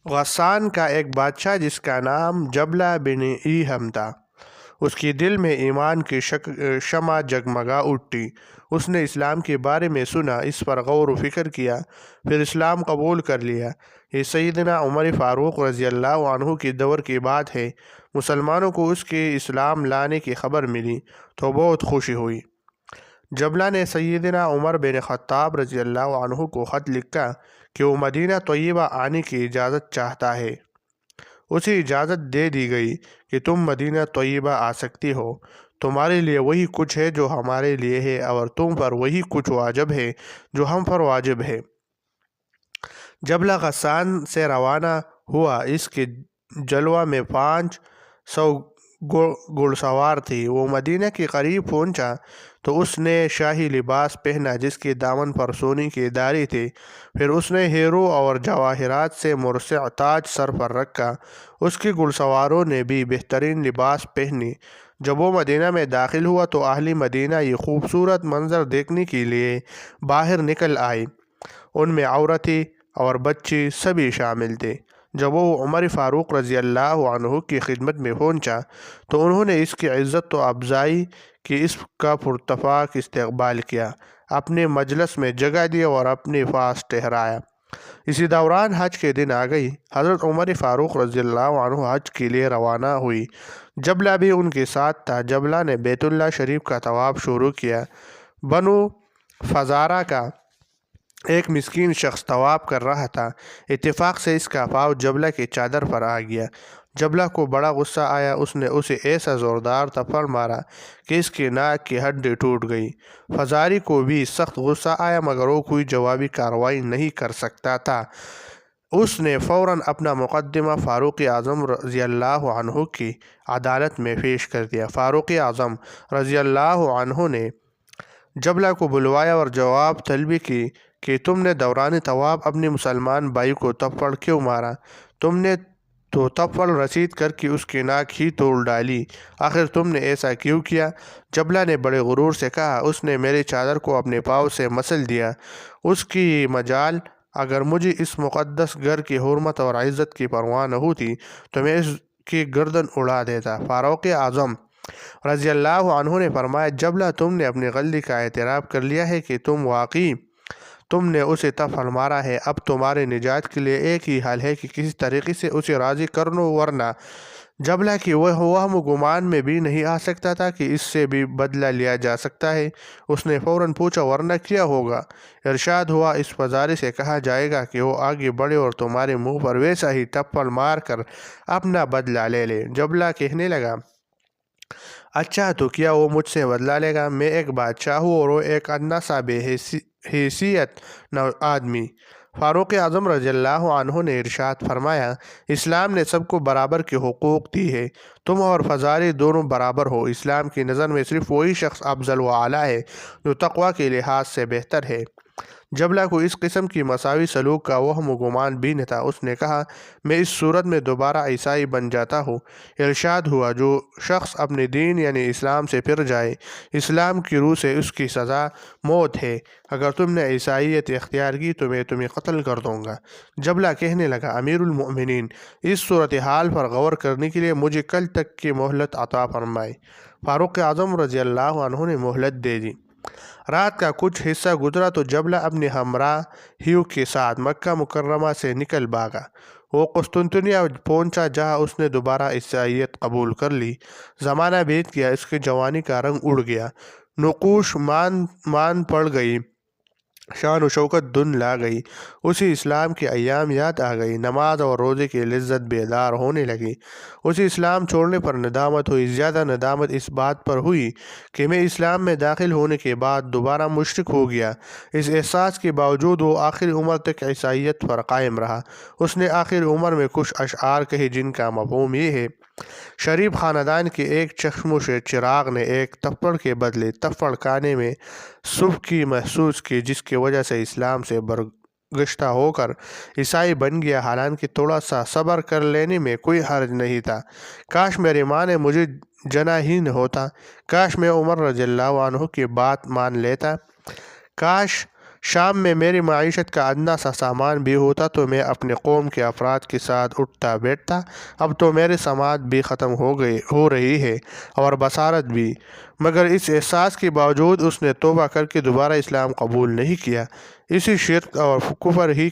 غسان کا ایک بادشاہ جس کا نام جبلہ بن ایہم تھا، اس کی دل میں ایمان کی شمع جگمگا اٹھی۔ اس نے اسلام کے بارے میں سنا، اس پر غور و فکر کیا، پھر اسلام قبول کر لیا۔ یہ سیدنا عمر فاروق رضی اللہ عنہ کے دور کی بات ہے۔ مسلمانوں کو اس کے اسلام لانے کی خبر ملی تو بہت خوشی ہوئی۔ جبلہ نے سیدنا عمر بن خطاب رضی اللہ عنہ کو خط لکھا کہ وہ مدینہ طیبہ آنے کی اجازت چاہتا ہے۔ اسے اجازت دے دی گئی کہ تم مدینہ طیبہ آ سکتی ہو۔ تمہارے لیے وہی کچھ ہے جو ہمارے لیے ہے، اور تم پر وہی کچھ واجب ہے جو ہم پر واجب ہے۔ جبلہ غسان سے روانہ ہوا۔ اس کے جلوہ میں 500 گھڑ سوار تھی۔ وہ مدینہ کے قریب پہنچا تو اس نے شاہی لباس پہنا جس کے دامن پر سونے کے دارے تھے۔ پھر اس نے ہیروں اور جواہرات سے مرصع تاج سر پر رکھا۔ اس کے گھڑ سواروں نے بھی بہترین لباس پہنے۔ جب وہ مدینہ میں داخل ہوا تو اہل مدینہ یہ خوبصورت منظر دیکھنے کے لیے باہر نکل آئے۔ ان میں عورتیں اور بچے سبھی شامل تھے۔ جب وہ عمر فاروق رضی اللہ عنہ کی خدمت میں پہنچا تو انہوں نے اس کی عزت و افزائی کی، اس کا پراتفاق استقبال کیا، اپنے مجلس میں جگہ دی اور اپنے پاس ٹھہرایا۔ اسی دوران حج کے دن آ گئی۔ حضرت عمر فاروق رضی اللہ عنہ حج کے لیے روانہ ہوئی۔ جبلہ بھی ان کے ساتھ تھا۔ جبلہ نے بیت اللہ شریف کا طواف شروع کیا۔ بنو فزارہ کا ایک مسکین شخص طواف کر رہا تھا۔ اتفاق سے اس کا پاؤں جبلہ کی چادر پر آ گیا۔ جبلہ کو بڑا غصہ آیا۔ اس نے اسے ایسا زوردار تھپڑ مارا کہ اس کی ناک کی ہڈی ٹوٹ گئی۔ فزاری کو بھی سخت غصہ آیا مگر وہ کوئی جوابی کارروائی نہیں کر سکتا تھا۔ اس نے فوراً اپنا مقدمہ فاروق اعظم رضی اللہ عنہ کی عدالت میں پیش کر دیا۔ فاروق اعظم رضی اللہ عنہ نے جبلہ کو بلوایا اور جواب طلبی کی کہ تم نے دوران طواف اپنے مسلمان بھائی کو تھپڑ کیوں مارا؟ تم نے تو تھپڑ رسید کر کے اس کی ناک ہی توڑ ڈالی، آخر تم نے ایسا کیوں کیا؟ جبلہ نے بڑے غرور سے کہا، اس نے میرے چادر کو اپنے پاؤں سے مسل دیا۔ اس کی مجال، اگر مجھے اس مقدس گھر کی حرمت اور عزت کی پرواہ نہ ہوتی تو میں اس کی گردن اڑا دیتا۔ فاروق اعظم رضی اللہ عنہ نے فرمایا، جبلہ تم نے اپنی غلطی کا اعتراف کر لیا ہے کہ تم نے اسے تھپڑ مارا ہے۔ اب تمہارے نجات کے لیے ایک ہی حل ہے کہ کسی طریقے سے اسے راضی کر لو، ورنہ جبلہ کی وہم و گمان میں بھی نہیں آ سکتا تھا کہ اس سے بھی بدلہ لیا جا سکتا ہے۔ اس نے فوراً پوچھا، ورنہ کیا ہوگا؟ ارشاد ہوا، اس فزارے سے کہا جائے گا کہ وہ آگے بڑھے اور تمہارے منہ پر ویسا ہی تھپڑ مار کر اپنا بدلہ لے لے۔ جبلہ کہنے لگا، اچھا تو کیا وہ مجھ سے بدلہ لے گا؟ میں ایک بادشاہ ہوں اور وہ ایک ادنا سا بے حیثیت آدمی۔ فاروق اعظم رضی اللہ عنہ نے ارشاد فرمایا، اسلام نے سب کو برابر کے حقوق دی ہے۔ تم اور فزاری دونوں برابر ہو۔ اسلام کی نظر میں صرف وہی شخص افضل و اعلیٰ ہے جو تقوی کے لحاظ سے بہتر ہے۔ جبلہ کو اس قسم کی مساوی سلوک کا وہم و گمان بھی نہ تھا۔ اس نے کہا، میں اس صورت میں دوبارہ عیسائی بن جاتا ہوں۔ ارشاد ہوا، جو شخص اپنے دین یعنی اسلام سے پھر جائے، اسلام کی روح سے اس کی سزا موت ہے۔ اگر تم نے عیسائیت اختیار کی تو میں تمہیں قتل کر دوں گا۔ جبلہ کہنے لگا، امیر المؤمنین، اس صورتحال پر غور کرنے کے لیے مجھے کل تک کی مہلت عطا فرمائے۔ فاروق اعظم رضی اللہ عنہ نے مہلت دے دی۔ رات کا کچھ حصہ گزرا تو جبلہ اپنے ہمراہیوں کے ساتھ مکہ مکرمہ سے نکل بھاگا۔ وہ قسطنطنیہ پہنچا جہاں اس نے دوبارہ عیسائیت قبول کر لی۔ زمانہ بیت گیا، اس کی جوانی کا رنگ اڑ گیا، نقوش مان پڑ گئی، شان و شوکت دھن لا گئی۔ اسی اسلام کے ایام یاد آ گئی، نماز اور روزے کی لذت بیدار ہونے لگی۔ اسی اسلام چھوڑنے پر ندامت ہوئی۔ زیادہ ندامت اس بات پر ہوئی کہ میں اسلام میں داخل ہونے کے بعد دوبارہ مشرک ہو گیا۔ اس احساس کے باوجود وہ آخر عمر تک عیسائیت پر قائم رہا۔ اس نے آخر عمر میں کچھ اشعار کہے جن کا مفہوم یہ ہے، شریف خاندان کے ایک چشم سے چراغ نے ایک تھپڑ کے بدلے تھپڑ کھانے میں سبکی محسوس کی، جس کی وجہ سے اسلام سے برگشتہ ہو کر عیسائی بن گیا۔ حالانکہ تھوڑا سا صبر کر لینے میں کوئی حرج نہیں تھا۔ کاش میری ماں نے مجھے جنا ہی نہ ہوتا، کاش میں عمر رضی اللہ عنہ کی بات مان لیتا، کاش شام میں میری معیشت کا ادنا سا سامان بھی ہوتا تو میں اپنے قوم کے افراد کے ساتھ اٹھتا بیٹھتا۔ اب تو میری سماعت بھی ختم ہو رہی ہے اور بصارت بھی، مگر اس احساس کے باوجود اس نے توبہ کر کے دوبارہ اسلام قبول نہیں کیا۔ اسی شرک اور کفر ہی